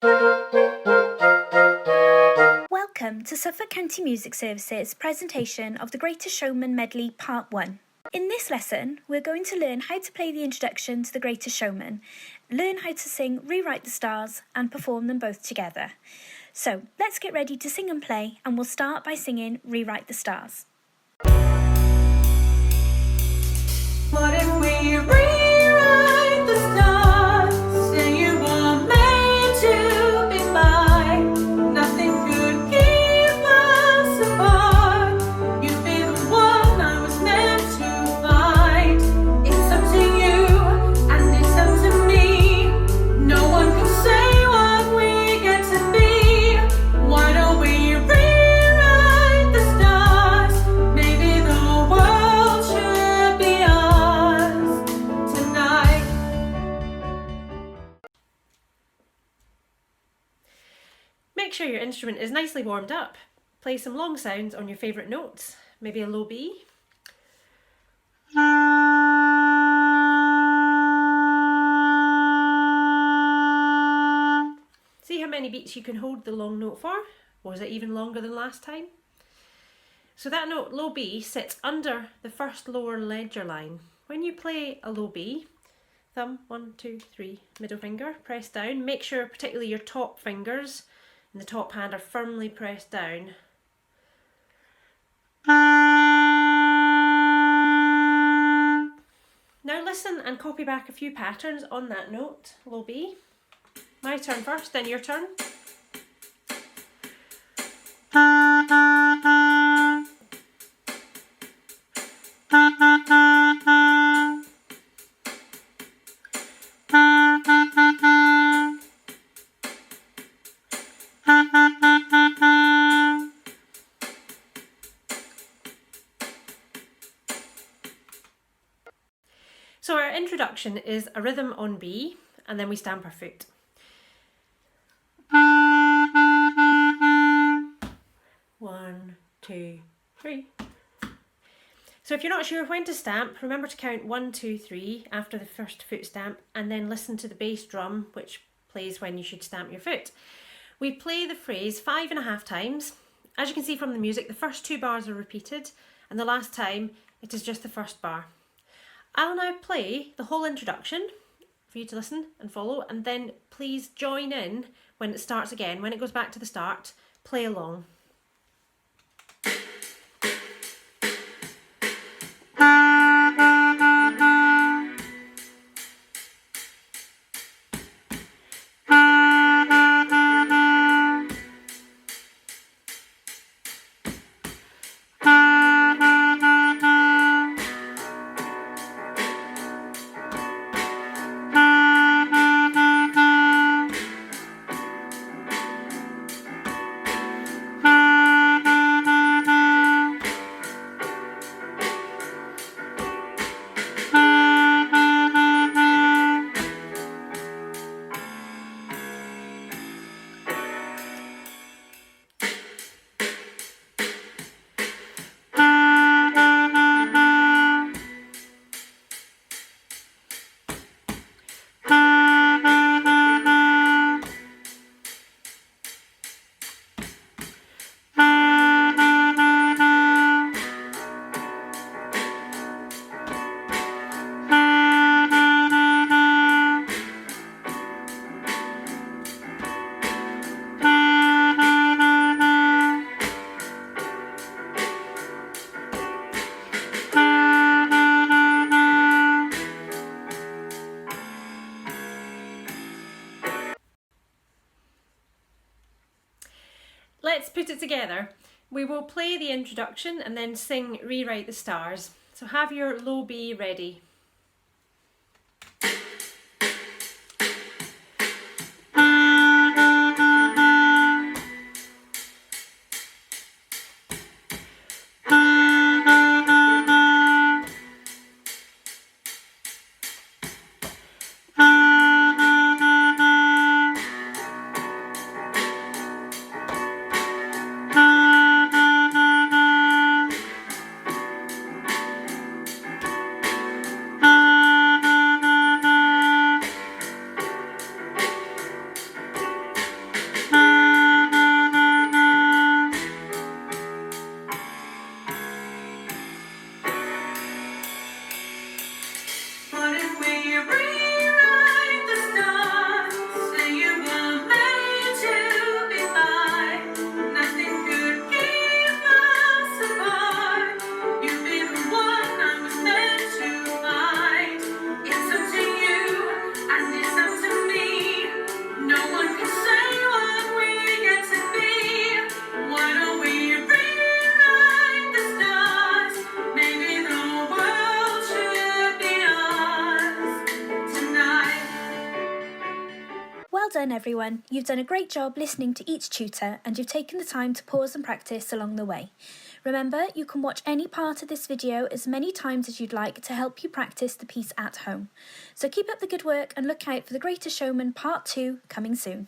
Welcome to Suffolk County Music Service's presentation of the Greatest Showman Medley Part 1. In this lesson, we're going to learn how to play the introduction to The Greatest Showman, learn how to sing Rewrite the Stars, and perform them both together. So, let's get ready to sing and play, and we'll start by singing Rewrite the Stars. What if we rewrite the stars? Say you were made to be mine. Nothing could keep us apart. You'd be the one I was meant to find. It's up to you and it's up to me. No one can say what we get to be. Why don't we rewrite the stars? Maybe the world should be ours tonight. Make sure your instrument is nicely warmed up. Play some long sounds on your favourite notes, maybe a low B. See how many beats you can hold the long note for? Or is it even longer than last time? So that note, low B, sits under the first lower ledger line. When you play a low B, thumb, 1, 2, 3, middle finger, press down. Make sure particularly your top fingers and the top hand are firmly pressed down. Now listen and copy back a few patterns on that note, low B. My turn first, then your turn. So our introduction is a rhythm on B, and then we stamp our foot. One, two, three. So if you're not sure when to stamp, remember to count 1, 2, 3 after the first foot stamp, and then listen to the bass drum, which plays when you should stamp your foot. We play the phrase 5.5 times. As you can see from the music, the first 2 bars are repeated, and the last time it is just the first bar. I'll now play the whole introduction for you to listen and follow, and then please join in when it starts again. When it goes back to the start, play along. Let's put it together. We will play the introduction and then sing Rewrite the Stars. So have your low B ready. everyone. You've done a great job listening to each tutor and you've taken the time to pause and practice along the way. Remember, you can watch any part of this video as many times as you'd like to help you practice the piece at home. So keep up the good work and look out for The Greatest Showman Part 2 coming soon.